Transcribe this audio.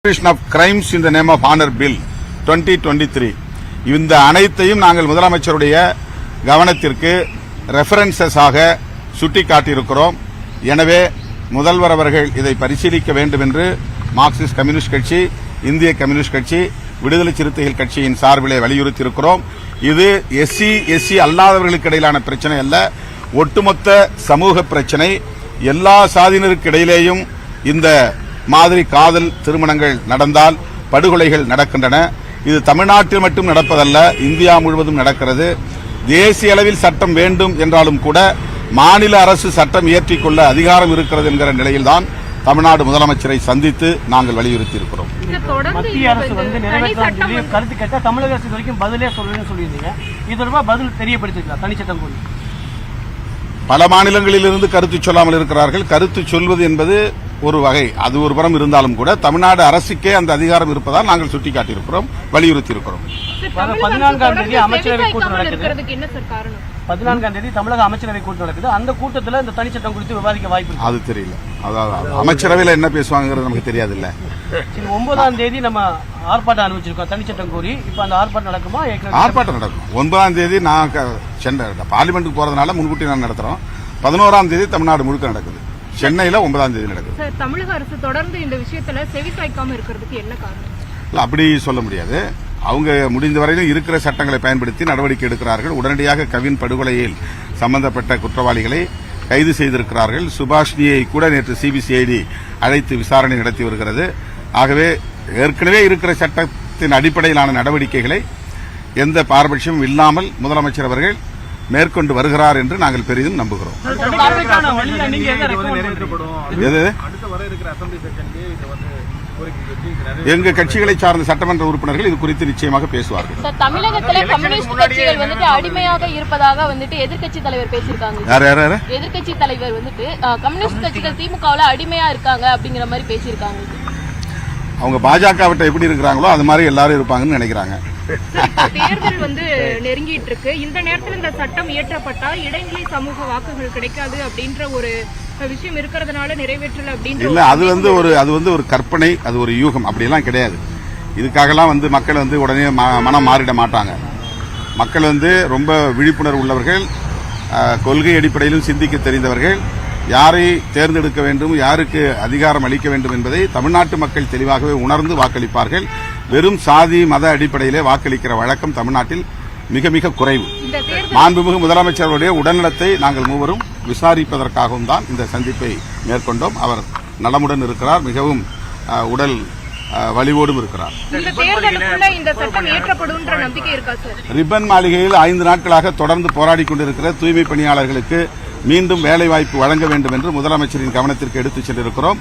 of crimes in the name of honor bill 2023 இந்த அனைத்தையும் நாங்கள் முதலமைச்சருடைய கவனத்திற்கு ரெஃபரன்சஸ் ஆக சுட்டிக்காட்டியிருக்கிறோம். எனவே முதல்வர் அவர்கள் இதை பரிசீலிக்க வேண்டும் என்று மார்க்சிஸ்ட் கம்யூனிஸ்ட் கட்சி, இந்திய கம்யூனிஸ்ட் கட்சி, விடுதலை சிறுத்தைகள் கட்சியின் சார்பிலே வலியுறுத்தியிருக்கிறோம். இது எஸ்சி அல்லாதவர்களுக்கு இடையிலான பிரச்சனை அல்ல, ஒட்டுமொத்த சமூக பிரச்சனை. எல்லா சாதியினருக்கு இடையிலேயும் இந்த மாதிரி காதல் திருமணங்கள் நடந்தால் படுகொலைகள் நடக்கின்றன. இது தமிழ்நாட்டில் மட்டும் நடப்பதல்ல, இந்தியா முழுவதும் நடக்கிறது. தேசிய அளவில் சட்டம் வேண்டும் என்றாலும் கூட மாநில அரசு சட்டம் இயற்றிக்கொள்ள அதிகாரம் இருக்கிறது என்கிற நிலையில்தான் தமிழ்நாடு முதலமைச்சரை சந்தித்து நாங்கள் வலியுறுத்தியிருக்கிறோம். மத்திய அரசு நிறைவேற்ற கருத்து கேட்டா தமிழக அரசு வரைக்கும் பதிலே சொல்றேன்னு சொல்லியிருந்தீங்க. இது தொடர்பாக பதில் தெரியப்படுத்திருக்கலாம் தனிச்சட்டம் கூறி. பல மாநிலங்களிலிருந்து கருத்து சொல்லாமல் இருக்கிறார்கள். கருத்து சொல்வது என்பது ஒரு வகை, அது ஒரு புறம் இருந்தாலும் கூட தமிழ்நாடு அரசுக்கே அந்த அதிகாரம் இருப்பதால் நாங்கள் சுட்டிக்காட்டியிருக்கிறோம், வலியுறுத்தியிருக்கிறோம். 14ஆம் தேதி அமைச்சரவை கூட்டம் நடக்குது. 14ஆம் தேதி தமிழக அமைச்சரவை கூட்டம் நடக்குது. அந்த கூட்டத்தில் இந்த தனிச்சட்டம் குறித்து விவாதிக்க வாய்ப்பு அது தெரியல. அதாவது அமைச்சரவையில் என்ன பேசுவாங்கிறது நமக்கு தெரியாது இல்ல. 9ஆம் தேதி நம்ம ஆர்ப்பாட்டம் அனுப்பிச்சிருக்கோம் தனிச்சட்டம் கூறி. இப்ப அந்த ஆர்ப்பாட்டம் நடக்குமா? ஆர்ப்பாட்டம் நடக்கும். 9ஆம் தேதி நான் பார்லிமெண்ட்டுக்கு போறதுனால முன்கூட்டி நான் நடத்துறோம். 11ஆம் தேதி தமிழ்நாடு முழுக்க நடக்குது. சென்னையில 9ஆம் தேதி நடக்குது. தமிழக அரசு தொடர்ந்து இந்த விஷயத்துல செவிசாய்க்காம இருக்கிறதுக்கு என்ன காரணம்? அப்படி சொல்ல முடியாது. அவங்க முடிந்த வரையிலும் இருக்கிற சட்டங்களை பயன்படுத்தி நடவடிக்கை எடுக்கிறார்கள். உடனடியாக கவின் படுகொலையில் சம்பந்தப்பட்ட குற்றவாளிகளை கைது செய்திருக்கிறார்கள். சுபாஷினியை கூட நேற்று சிபிசிஐடி அழைத்து விசாரணை நடத்தி வருகிறது. ஆகவே ஏற்கனவே இருக்கிற சட்டத்தின் அடிப்படையிலான நடவடிக்கைகளை எந்த பாரபட்சமும் இல்லாமல் முதலமைச்சர் அவர்கள் மேற்கொண்டு வருகிறார் என்று நாங்கள் பெரிதும் நம்புகிறோம். எங்க கட்சிகளை சார்ந்த சட்டமன்ற உறுப்பினர்கள் இது குறித்து நிச்சயமாக பேசுவார்கள். தமிழகத்தில் கம்யூனிஸ்ட் கட்சிகள் வந்துட்டு அடிமையாக இருப்பதாக வந்துட்டு எதிர்க்கட்சி தலைவர் பேசியிருக்காங்க. யார் எதிர்க்கட்சி தலைவர் வந்துட்டு கம்யூனிஸ்ட் கட்சிகள் திமுகவில் அடிமையா இருக்காங்க அப்படிங்கிற மாதிரி பேசியிருக்காங்க. அவங்க பாஜகவிட்ட எப்படி இருக்கிறாங்களோ அது மாதிரி எல்லாரும் இருப்பாங்கன்னு நினைக்கிறாங்க. தேர்தல் நெருங்கிட்டு இருக்கு. இந்த நேரத்தில் இந்த சட்டம் இயற்றப்பட்டால் இடைநிலை சமூக வாக்குகள் கிடைக்காது அப்படின்ற ஒரு விஷயம் இருக்கிறதுனால நிறைவேற்றல அப்படின்ற இல்ல. அது ஒரு கற்பனை, அது ஒரு யூகம், அப்படியெல்லாம் கிடையாது. இதுக்காகலாம் மக்கள் உடனே மனம் மாறிட மாட்டாங்க. மக்கள் ரொம்ப விழிப்புணர்வு உள்ளவர்கள், கொள்கை அடிப்படையிலும் சிந்திக்க தெரிந்தவர்கள். யாரை தேர்ந்தெடுக்க வேண்டும், யாருக்கு அதிகாரம் அளிக்க வேண்டும் என்பதை தமிழ்நாட்டு மக்கள் தெளிவாகவே உணர்ந்து வாக்களிப்பார்கள். வெறும் சாதி மத அடிப்படையிலே வாக்களிக்கிற வழக்கம் தமிழ்நாட்டில் மிக மிக குறைவு. மாண்புமிகு முதலமைச்சருடைய உடல்நலத்தை நாங்கள் மூவரும் விசாரிப்பதற்காகவும் தான் இந்த சந்திப்பை மேற்கொண்டோம். அவர் நலமுடன் இருக்கிறார், மிகவும் உடல் வலிவோடும் இருக்கிறார். ரிப்பன் மாளிகையில் 5 நாட்களாக தொடர்ந்து போராடிக் கொண்டிருக்கிற தூய்மை பணியாளர்களுக்கு மீண்டும் வேலைவாய்ப்பு வழங்க வேண்டும் என்று முதலமைச்சரின் கவனத்திற்கு எடுத்துச் சென்றிருக்கிறோம்.